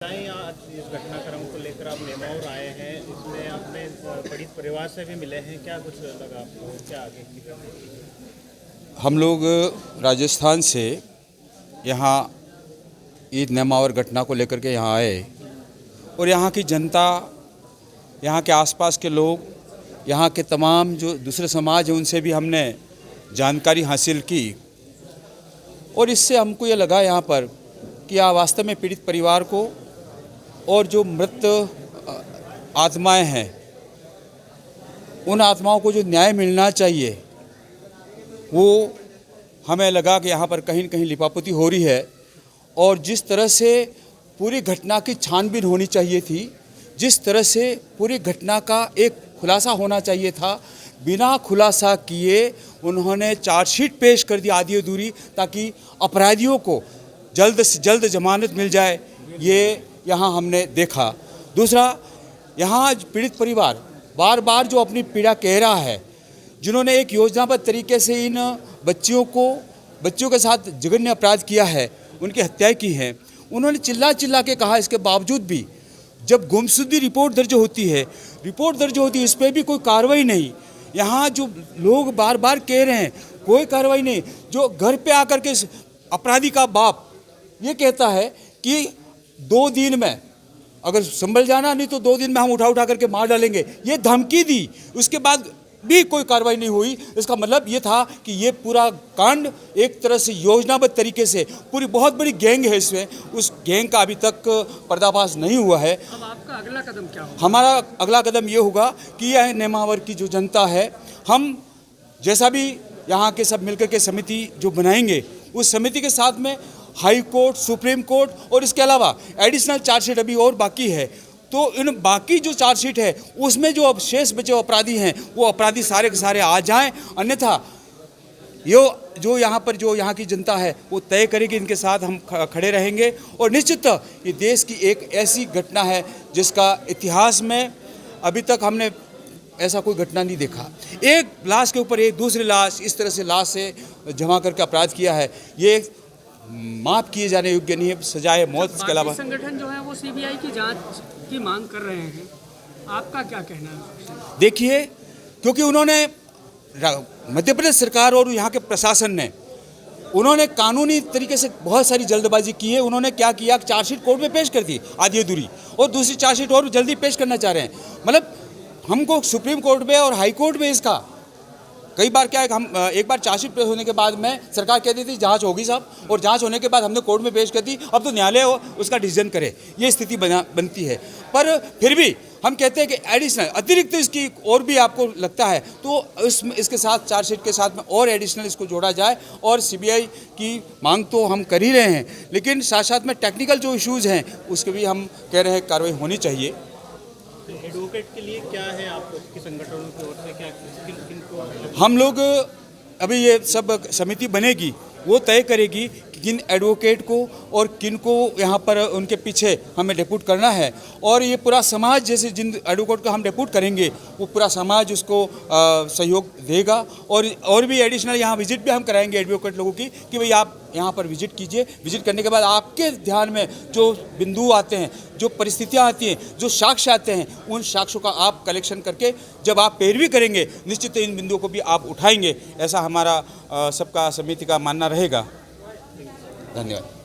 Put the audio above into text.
आज इस घटनाक्रम को लेकर आप नेमावर आए हैं, इसमें अपने पीड़ित परिवार से भी मिले हैं, क्या कुछ लगा आपको, क्या आगे की? हम लोग राजस्थान से यहाँ ईद नेमावर घटना को लेकर के यहाँ आए और यहाँ की जनता, यहाँ के आसपास के लोग, यहाँ के तमाम जो दूसरे समाज हैं उनसे भी हमने जानकारी हासिल की और इससे हमको ये लगा यहाँ पर कि वास्तव में पीड़ित परिवार को और जो मृत आत्माएं हैं उन आत्माओं को जो न्याय मिलना चाहिए वो हमें लगा कि यहाँ पर कहीं न कहीं लिपापोती हो रही है। और जिस तरह से पूरी घटना की छानबीन होनी चाहिए थी, जिस तरह से पूरी घटना का एक खुलासा होना चाहिए था, बिना खुलासा किए उन्होंने चार्जशीट पेश कर दी आधी अधूरी, ताकि अपराधियों को जल्द से जल्द जमानत मिल जाए, ये यहाँ हमने देखा। दूसरा, यहाँ पीड़ित परिवार बार बार जो अपनी पीड़ा कह रहा है, जिन्होंने एक योजनाबद्ध तरीके से इन बच्चियों के साथ जघन्य अपराध किया है, उनकी हत्याएं की हैं, उन्होंने चिल्ला चिल्ला के कहा। इसके बावजूद भी जब गुमशुदगी रिपोर्ट दर्ज होती है इस पर भी कोई कार्रवाई नहीं। यहाँ जो लोग बार बार कह रहे हैं कोई कार्रवाई नहीं। जो घर पे आकर के अपराधी का बाप ये कहता है कि 2 दिन में अगर संभल जाना, नहीं तो 2 दिन में हम उठा करके मार डालेंगे, ये धमकी दी। उसके बाद भी कोई कार्रवाई नहीं हुई। इसका मतलब ये था कि ये पूरा कांड एक तरह से योजनाबद्ध तरीके से, पूरी बहुत बड़ी गैंग है इसमें, उस गैंग का अभी तक पर्दाफाश नहीं हुआ है। अब आपका अगला कदम क्या होगा? हमारा अगला कदम ये होगा कि यह नेमावर की जो जनता है, हम जैसा भी यहाँ के सब मिलकर के समिति जो बनाएंगे, उस समिति के साथ में हाई कोर्ट, सुप्रीम कोर्ट और इसके अलावा एडिशनल चार्जशीट अभी और बाकी है, तो इन बाकी जो चार्जशीट है उसमें जो अब शेष बचे अपराधी हैं वो अपराधी सारे के सारे आ जाएं। अन्यथा जो यहाँ की जनता है वो तय करेगी, इनके साथ हम खड़े रहेंगे। और निश्चित ये देश की एक ऐसी घटना है जिसका इतिहास में अभी तक हमने ऐसा कोई घटना नहीं देखा। एक लाश के ऊपर एक दूसरी लाश, इस तरह से लाश से जमा करके अपराध किया है, ये माफ़ किए जाने योग्य नहीं है, सजाए मौत। इसके अलावा संगठन जो है वो सीबीआई की जांच की मांग कर रहे हैं, आपका क्या कहना है? देखिए, क्योंकि उन्होंने मध्य प्रदेश सरकार और यहाँ के प्रशासन ने उन्होंने कानूनी तरीके से बहुत सारी जल्दबाजी की है। उन्होंने क्या किया, चार्जशीट कोर्ट में पेश कर दी आधी अधूरी, और दूसरी चार्जशीट और जल्दी पेश करना चाह रहे हैं। मतलब हमको सुप्रीम कोर्ट में और हाई कोर्ट में इसका कई बार क्या है, हम एक बार चार्जशीट पेश होने के बाद में सरकार कहती थी जांच होगी साहब, और जांच होने के बाद हमने कोर्ट में पेश कर दी, अब तो न्यायालय उसका डिसीजन करे, ये स्थिति बनती है। पर फिर भी हम कहते हैं कि एडिशनल अतिरिक्त इसकी और भी आपको लगता है तो इसके साथ चार्जशीट के साथ में और एडिशनल इसको जोड़ा जाए। और सीबीआई की मांग तो हम कर ही रहे हैं, लेकिन साथ साथ में टेक्निकल जो इश्यूज़ हैं उसके भी हम कह रहे हैं कार्रवाई होनी चाहिए। एडवोकेट के लिए क्या है आपकी संगठनों की ओर से, क्या किनको हम लोग अभी ये सब समिति बनेगी, वो तय करेगी कि किन एडवोकेट को और किन को यहाँ पर उनके पीछे हमें डेप्यूट करना है। और ये पूरा समाज, जैसे जिन एडवोकेट को हम डेप्यूट करेंगे वो पूरा समाज उसको सहयोग देगा। और भी एडिशनल यहाँ विजिट भी हम कराएंगे एडवोकेट लोगों की कि भाई आप यहाँ पर विजिट कीजिए। विजिट करने के बाद आपके ध्यान में जो बिंदु आते हैं, जो परिस्थितियाँ आती हैं, जो साक्ष्य आते हैं, उन साक्ष्यों का आप कलेक्शन करके जब आप पैरवी करेंगे, निश्चित इन बिंदुओं को भी आप उठाएंगे। ऐसा हमारा सबका समिति का मानना रहेगा। धन्यवाद।